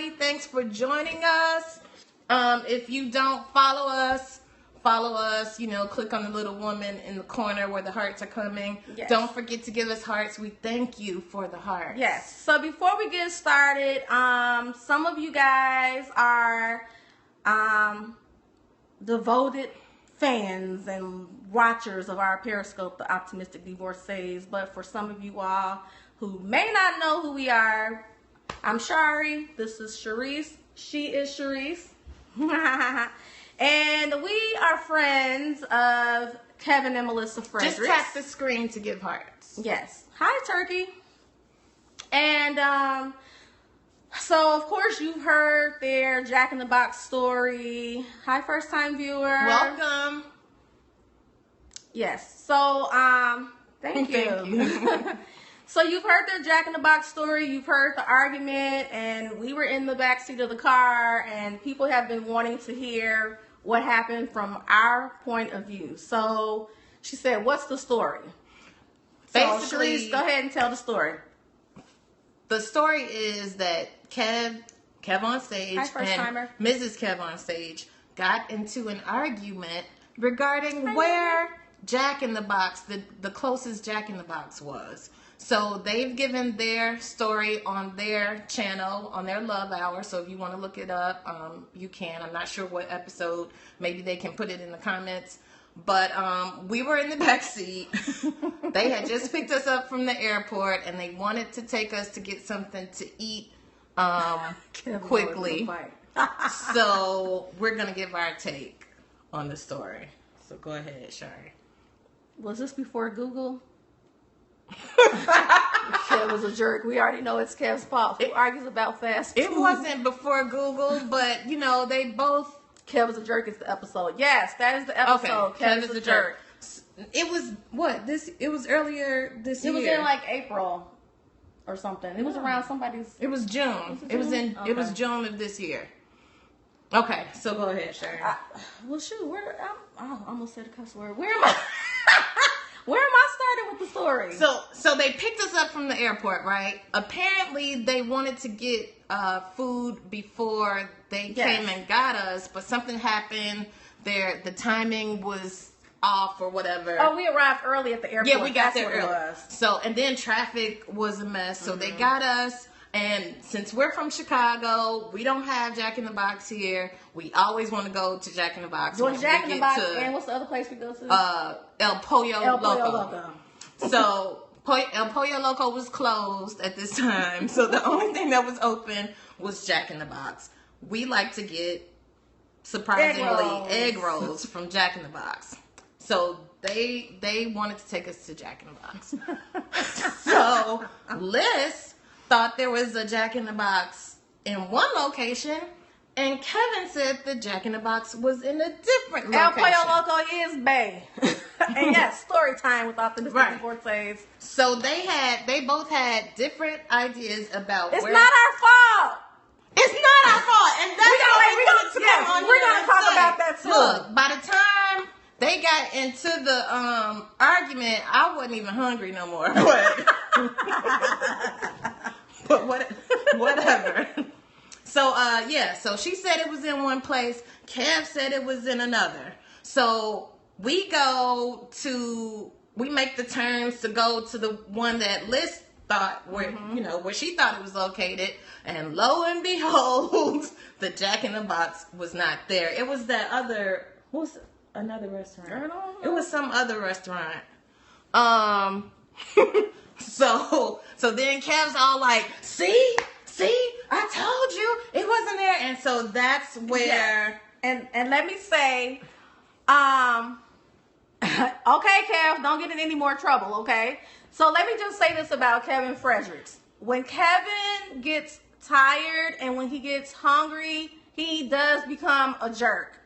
everybody. Thanks for joining us. If you don't follow us, click on the little woman in the corner where the hearts are coming. Yes. Don't forget to give us hearts. We thank you for the hearts. Yes. So before we get started, some of you guys are devoted fans and watchers of our Periscope, The Optimistic Divorcees. But for some of you all who may not know who we are, I'm Shari. This is Sharice. She is Sharice. And we are friends of Kevin and Melissa Fredericks. Just tap the screen to give hearts. Yes. Hi, Turkey. And so, of course, you've heard their Jack in the Box story. Hi, first-time viewer. Welcome. Yes. So, thank you. So you've heard their Jack in the Box story. You've heard the argument, and we were in the backseat of the car, and people have been wanting to hear what happened from our point of view. So she said, "What's the story?" Basically, so, Sharice, go ahead and tell the story. The story is that KevOnStage and Mrs. KevOnStage got into an argument regarding where Jack in the Box, the closest Jack in the Box was. So they've given their story on their channel, on their Love Hour. So if you want to look it up, you can. I'm not sure what episode. Maybe they can put it in the comments. But we were in the back seat. They had just picked us up from the airport, and they wanted to take us to get something to eat quickly. So we're going to give our take on the story. So go ahead, Shari. Was this before Google? Kev was a jerk. We already know it's Kev's fault. Who argues about fast food? It wasn't before Google, but they both. Kev was a jerk is the episode. Yes, that is the episode. Okay, Kev is a jerk. It was what this? It was earlier this year. It was in like April or something. It was around somebody's. It was June. It was in. Okay. It was June of this year. Okay, so go ahead, Shari. Well, shoot, I almost said a cuss word. Where am I? Where am I starting with the story? So they picked us up from the airport, right? Apparently, they wanted to get food before they came and got us, but something happened. The timing was off or whatever. Oh, we arrived early at the airport. Yeah, we got there early. So, and then traffic was a mess. So they got us. And since we're from Chicago, we don't have Jack in the Box here. We always want to go to Jack in the Box. Well, Jack in the Box, and what's the other place we go to? El Pollo Loco. So El Pollo Loco was closed at this time. So the only thing that was open was Jack in the Box. We like to get, surprisingly, egg rolls from Jack in the Box. So they wanted to take us to Jack in the Box. So Liz thought there was a Jack in the Box in one location, and Kevin said the Jack in the Box was in a different location. El Pollo Loco is Bay. And yes, story time with Optimistic Divorcees. So they both had different ideas about It's not our fault. It's not our fault. And that's we're gonna talk about that too. Look, by the time they got into the argument, I wasn't even hungry no more. But whatever. So so she said it was in one place. Kev said it was in another. So we make the turns to go to the one that Liz thought where she thought it was located, and lo and behold, the Jack in the Box was not there. It was that other another restaurant. I don't know. It was some other restaurant. So then Kev's all like, see, I told you it wasn't there. And so that's where. And let me say, okay, Kev, don't get in any more trouble, okay? So let me just say this about Kevin Fredericks. When Kevin gets tired and when he gets hungry, he does become a jerk.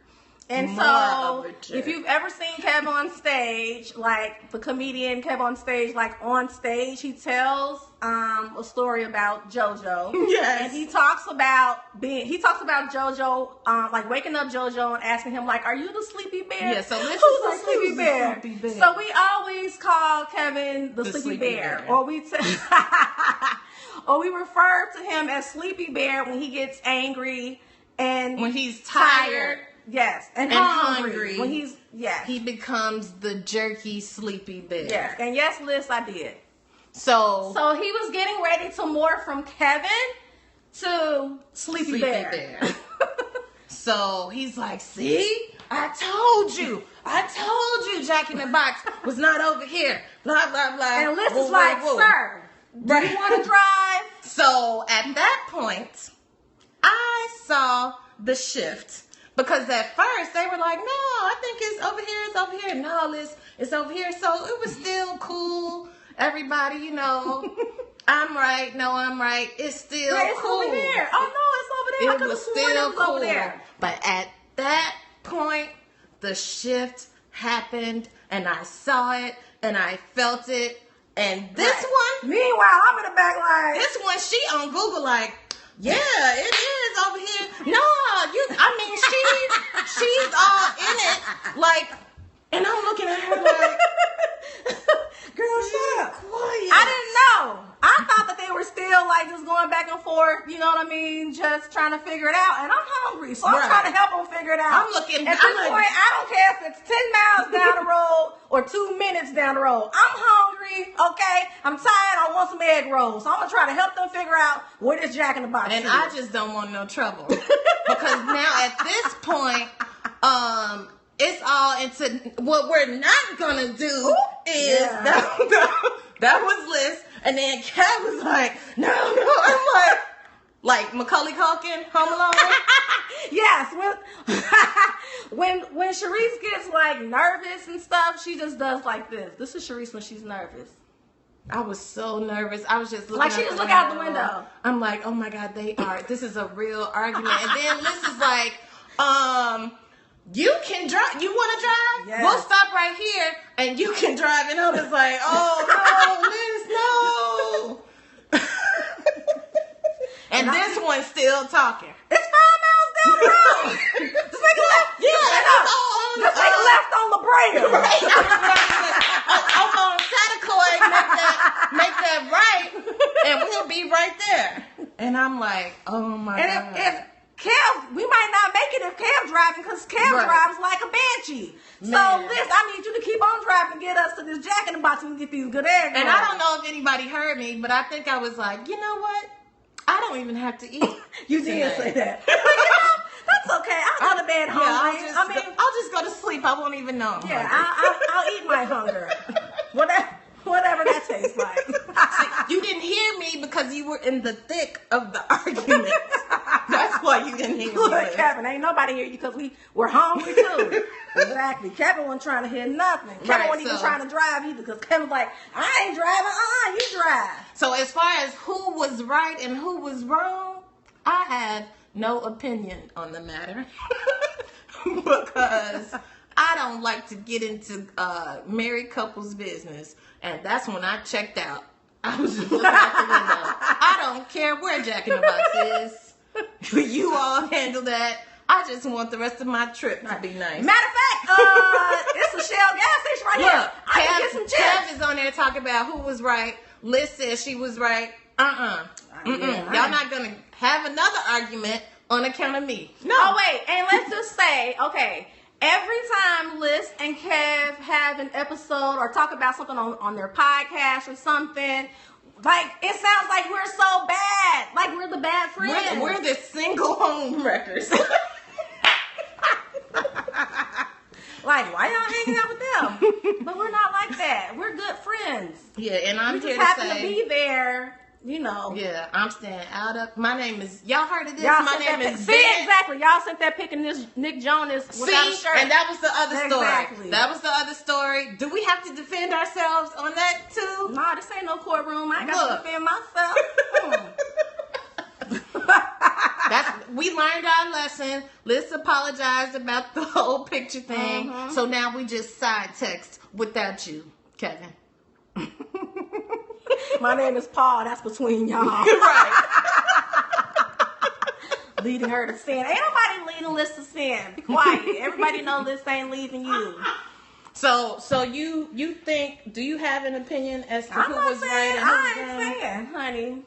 And so, if you've ever seen Kev on stage, like the comedian Kev on stage, like on stage, he tells a story about JoJo. Yes. And he talks about JoJo, like waking up JoJo and asking him, like, "Are you the sleepy bear?" Yeah. So who's the sleepy bear? So we always call Kevin the sleepy bear, or we or we refer to him as Sleepy Bear when he gets angry and when he's tired. Yes, and hungry. When he becomes the jerky Sleepy Bear. Yes, and yes, Liz, I did. So he was getting ready to morph from Kevin to Sleepy Bear. So he's like, see, I told you, Jack in the Box was not over here. Blah blah blah. And Liz is like, sir, do you want to drive? So at that point, I saw the shift. Because at first they were like, no, I think it's over here. No, Liz, it's over here. So it was still cool. Everybody, you know, I'm right. No, I'm right. It's still it's cool. Over there. Oh, no, it's over there. It was still cool. Over there. But at that point, the shift happened, and I saw it, and I felt it. And this one, meanwhile, I'm in the back line. This one, she on Google like, yeah, it is over here. No, she's all in it, like, and I'm looking at her like, girl, shut up. Quiet. I didn't know. I thought that they were still like just going back and forth, you know what I mean? Just trying to figure it out. And I'm hungry, so I'm trying to help them figure it out. I'm looking at this point, I don't care if it's 10 miles down the road or 2 minutes down the road. I'm hungry, okay? I'm tired. I want some egg rolls. So I'm gonna try to help them figure out where this Jack in the Box is. And I just don't want no trouble. Because now at this point, it's all into what we're not gonna do is that was Liz. And then Kev was like, no. I'm like Macaulay Culkin, Home Alone. Yes. When Sharice gets like nervous and stuff, she just does like this. This is Sharice when she's nervous. I was so nervous. I was just looking like she just look out the window. I'm like, oh my God, this is a real argument. And then Liz is like, you can drive. You want to drive? Yes. We'll stop right here, and you can drive. And I was like, oh no, Liz, no. And this one's still talking. It's 5 miles down the road. Just take a left. Just take a left on La Brea. Right. I'm on Satacoy. Make that right, and we'll be right there. And I'm like, oh my God. If Kev, we might not make it if Kev driving because Kev drives like a banshee. So, Liz, I need you to keep on driving and get us to this Jack in the Box and get these good eggs. And I don't know if anybody heard me, but I think I was like, you know what? I don't even have to eat. You did say that. But, that's okay. I'll go to bed hungry. I'll just go to sleep. I won't even know. Yeah, I'll eat my hunger. Whatever that tastes like. See, you didn't hear me because you were in the thick of the argument. That's why you didn't hear me. Look, Kevin, ain't nobody hear you because we're hungry too. Exactly. Kevin wasn't trying to hear nothing. Kevin wasn't even trying to drive either because Kevin's like, I ain't driving. You drive. So as far as who was right and who was wrong, I have no opinion on the matter because I don't like to get into married couples' business. And that's when I checked out. I was just looking out the window. I don't care where Jack in the Box is. You all handle that. I just want the rest of my trip to be nice. Matter of fact, it's a Shell gas station right here. I can get some chips. Kev is on there talking about who was right. Liz says she was right. Y'all not going to have another argument on account of me. No. Oh, wait. And let's just say, okay, every time Liz and Kev have an episode or talk about something on their podcast or something, like, it sounds like we're so bad. Like, we're the bad friends. We're the single home wreckers. Like, why y'all hanging out with them? But we're not like that. We're good friends. Yeah, and I'm here to say. We just happen to be there, you know. Yeah, I'm staying out of. My name is. Y'all heard of this? My name is. See, exactly. Y'all sent that pic in this Nick Jonas without a shirt. And that was the other story. Exactly. That was the other story. Do we have to defend ourselves on that too? Nah, this ain't no courtroom. I ain't got to defend myself. We learned our lesson. Liz apologized about the whole picture thing. So now we just side text without you, Kevin. My name is Paul. That's between y'all. Right. Leading her to sin. Ain't nobody leading Liz to sin. Be quiet. Everybody know Liz ain't leaving you. So you think? Do you have an opinion as to who was right and who was wrong? I ain't saying, honey.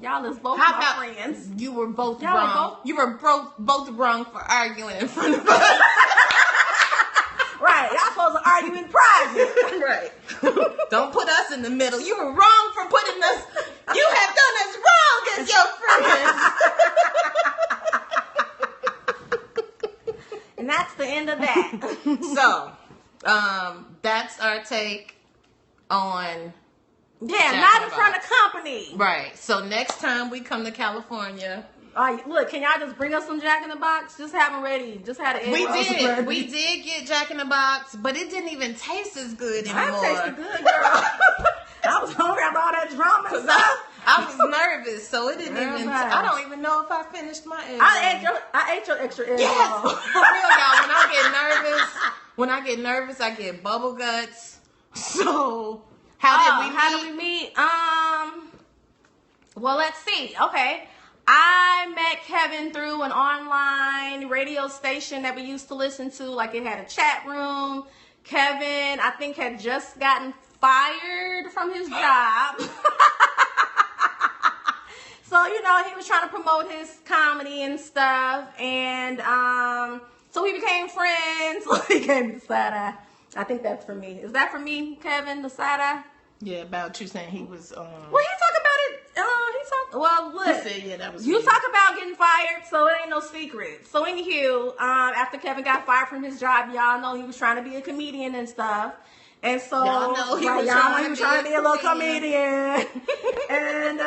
Y'all is both my friends. You were both wrong. You were both wrong for arguing in front of us. Right. Y'all supposed to argue in private. Right. Don't put us in the middle. You were wrong for putting us. You have done us wrong as your friends. And that's the end of that. So, that's our take on. Yeah, not in front of company. Right. So next time we come to California. Look, can y'all just bring us some Jack in the Box? Just have them ready. Just had an egg. We did get Jack in the Box, but it didn't even taste as good anymore. It tasted good, girl. I was hungry after all that drama and stuff. I was nervous, so it didn't even. I don't even know if I finished my egg. I ate your extra egg. Yes, for real, y'all. When I get nervous, I get bubble guts. So how did we meet? Well, let's see. Okay. I met Kevin through an online radio station that we used to listen to. Like, it had a chat room. Kevin, I think, had just gotten fired from his job. So, he was trying to promote his comedy and stuff. And so we became friends. He gave me the side eye. I think that's for me. Is that for me, Kevin, the side eye? Yeah, about you saying he was. Well, he talked about it. Well, look. He said, yeah, that was. You talk about getting fired, so it ain't no secret. So, anywho, after Kevin got fired from his job, y'all know he was trying to be a comedian and stuff. And so, y'all know he was trying to be a little comedian. And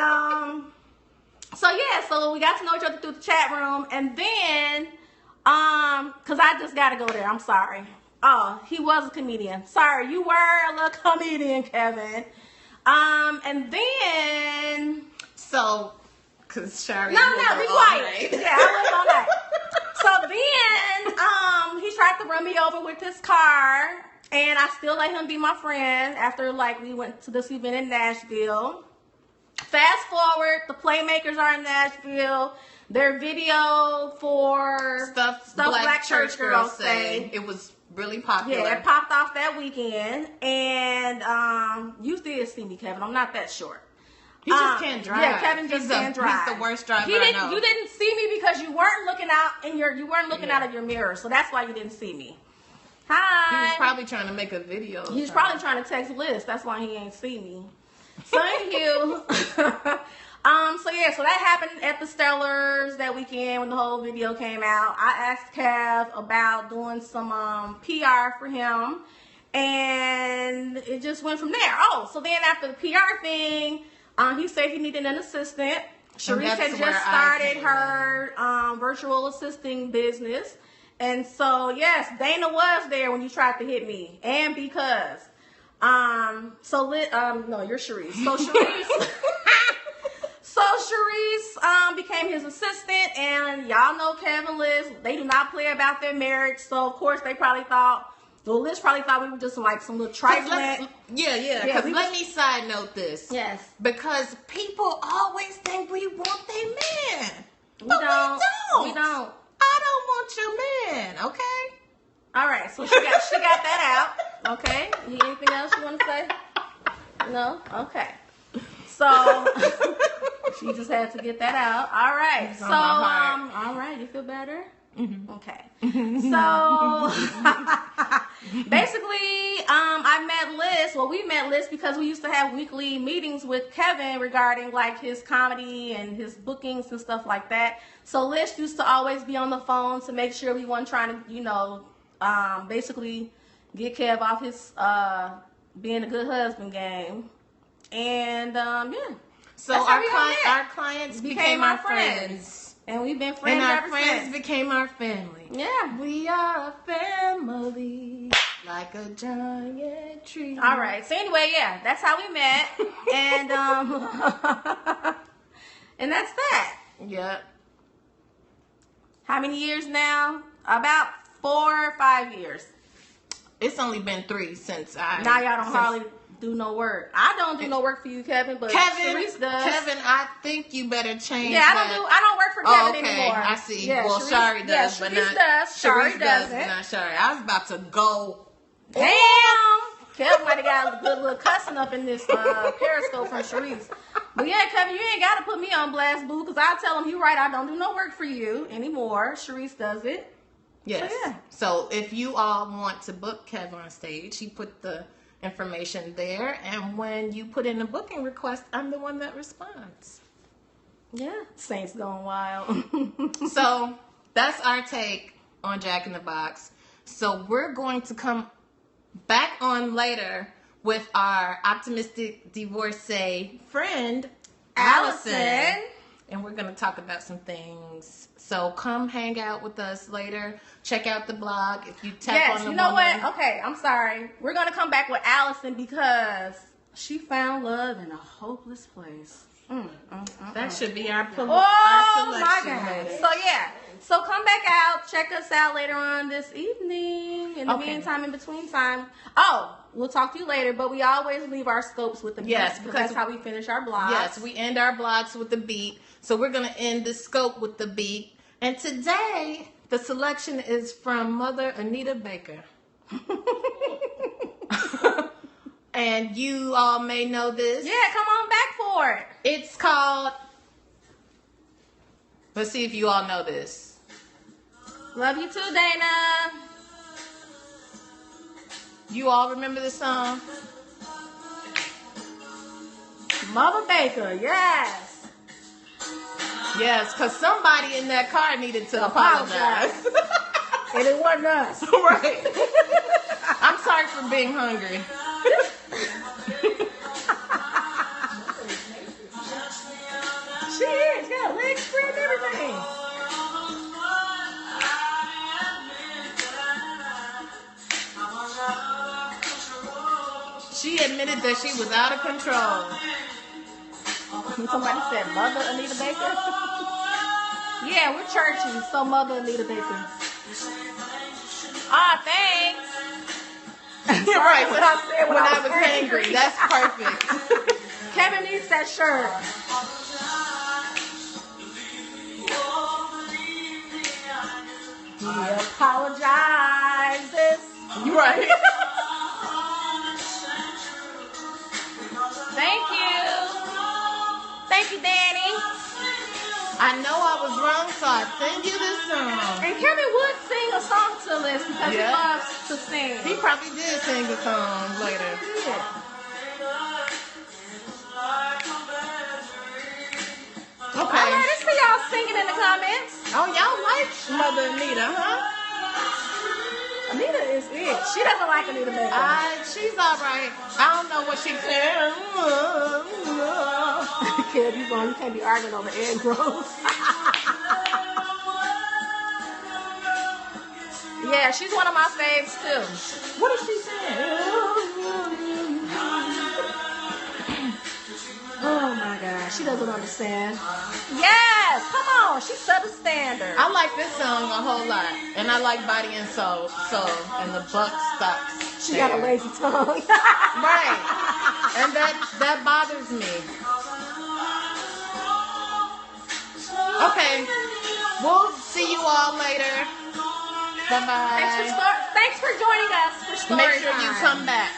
so we got to know each other through the chat room, and then because I just got to go there. I'm sorry. Oh, he was a comedian. Sorry, you were a little comedian, Kevin. And then... So, because Shari... No, be quiet. Yeah, I went all night. So then, he tried to run me over with his car, and I still let him be my friend after, we went to this event in Nashville. Fast forward, the Playmakers are in Nashville. Their video for Stuff Black Church Girls Say. It was really popular. Yeah, it popped off that weekend. And you did see me, Kevin. I'm not that short. He just can't drive. Yeah, Kevin just can't drive. He's the worst driver I know. You didn't see me because you weren't looking out out of your mirror. So that's why you didn't see me. Hi. He was probably trying to make a video. He's probably trying to text Liz. That's why he ain't see me. So anywho, so that happened at the Stellars that weekend when the whole video came out. I asked Kev about doing some PR for him, and it just went from there. Oh, so then after the PR thing, he said he needed an assistant. Sharice had just started her virtual assisting business, and so yes, Dana was there when you tried to hit me, and because. No, you're Sharice. So Sharice, became his assistant, and y'all know Kevin and Liz, they do not play about their marriage, so of course they probably thought, Liz probably thought we were just some little trifling. Yeah, because let me side note this. Yes. Because people always think we want their man. We don't. We don't. I don't want your man, okay? All right, so she got that out. Okay. Anything else you want to say? No? Okay. So she just had to get that out. All right. So all right, you feel better? Mm-hmm. Okay. So basically, I met Liz. Well, we met Liz because we used to have weekly meetings with Kevin regarding his comedy and his bookings and stuff like that. So Liz used to always be on the phone to make sure we weren't trying to, basically get Kev off his being a good husband game. And so our clients became our friends. And we've been friends and our ever friends since. became our family. Yeah. We are a family, like a giant tree. All right. So anyway, yeah, that's how we met. And and that's that. Yep. How many years now? About 4 or 5 years. It's only been 3 since I. Now y'all don't hardly do no work. I don't do no work for you, Kevin, but Sharice does. Kevin, I think you better change. Yeah, I don't work for Kevin anymore. I see. Yeah, well, Shari does, but not Shari does, but not Shari. I was about to go. Damn. Kevin might have got a good little cussing up in this Periscope from Sharice. But yeah, Kevin, you ain't got to put me on blast, boo, because I tell him, you right, I don't do no work for you anymore. Sharice does it. Yes. So, yeah. So if you all want to book Kev on Stage, he put the information there. And when you put in a booking request, I'm the one that responds. Yeah. Saints going wild. So that's our take on Jack in the Box. So we're going to come back on later with our optimistic divorcee friend, Allison. And we're going to talk about some things. So come hang out with us later. Check out the blog. If you tap on the you know what? Okay, I'm sorry. We're going to come back with Allison because she found love in a hopeless place. That should be our selection. My God. So yeah. So come back out. Check us out later on this evening. In the meantime, in between time. Oh, we'll talk to you later, but we always leave our scopes with the beat. Yes, because that's how we finish our blogs. Yes, we end our blogs with the beat. So we're going to end the scope with the beat. And today, the selection is from Mother Anita Baker. And you all may know this. Yeah, come on back for it. It's called... Let's see if you all know this. Love you too, Dana. You all remember this song? Mother Baker, yes. Yes, because somebody in that car needed to apologize. And it wasn't us. Right. I'm sorry for being hungry. She is. Got a leg spread and everything. She admitted that she was out of control. Somebody said Mother Anita Baker. Yeah, we're churchy, so Mother Anita Baker. Ah, thanks. You're right. When I said when I was angry. That's perfect. Kevin needs that shirt. He apologizes. You're right. Thank you. Thank you, Danny. I know I was wrong, so I sing you this song. And Kevin would sing a song to this because he loves to sing. He probably did sing a song later. Yeah. Okay. All right, let's see y'all singing in the comments. Oh, y'all like Mother Anita, huh? Anita is it. She doesn't like Anita Baker. She's all right. I don't know what she said. Kid, you can't be arguing over egg rolls. Yeah, she's one of my faves too. What is she saying? Oh my God, she doesn't understand. Yes, come on, she set a standard. I like this song a whole lot, and I like Body and Soul, and the buck stops. She got a lazy tongue. Right, and that bothers me. Okay, we'll see you all later. Bye bye. Thanks for joining us for story Make sure you come back.